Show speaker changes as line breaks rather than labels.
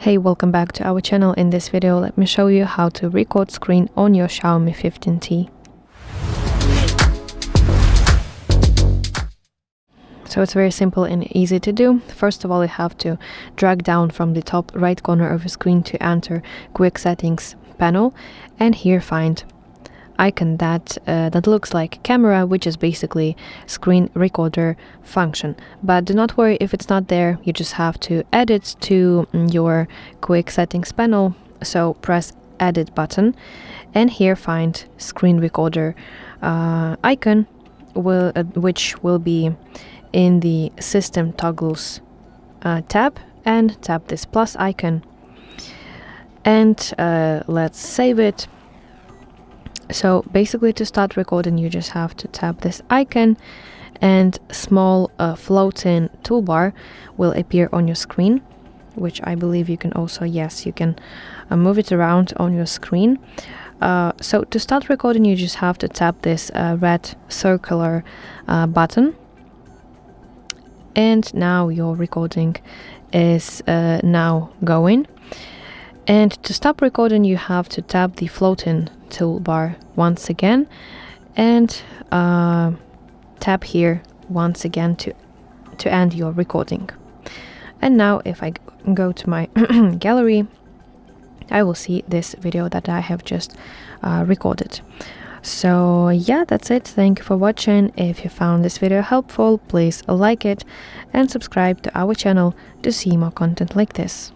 Hey, welcome back to our channel. In this video, let me show you how to record screen on your XIAOMI 15T. So it's very simple and easy to do. First of all, you have to drag down from the top right corner of your screen to enter Quick Settings panel, and here find icon that looks like camera, which is basically screen recorder function. But do not worry if it's not there, you just have to add it to your Quick Settings panel. So press edit button and here find screen recorder icon, which will be in the system toggles tab, and tap this plus icon and let's save it. So basically, to start recording, you just have to tap this icon and small floating toolbar will appear on your screen, which I believe you can also, yes, you can move it around on your screen. So to start recording, you just have to tap this red circular button, and now your recording is now going. And to stop recording, you have to tap the floating toolbar once again and tap here once again to end your recording. And now if I go to my gallery, I will see this video that I have just recorded. So yeah, that's it. Thank you for watching. If you found this video helpful, please like it and subscribe to our channel to see more content like this.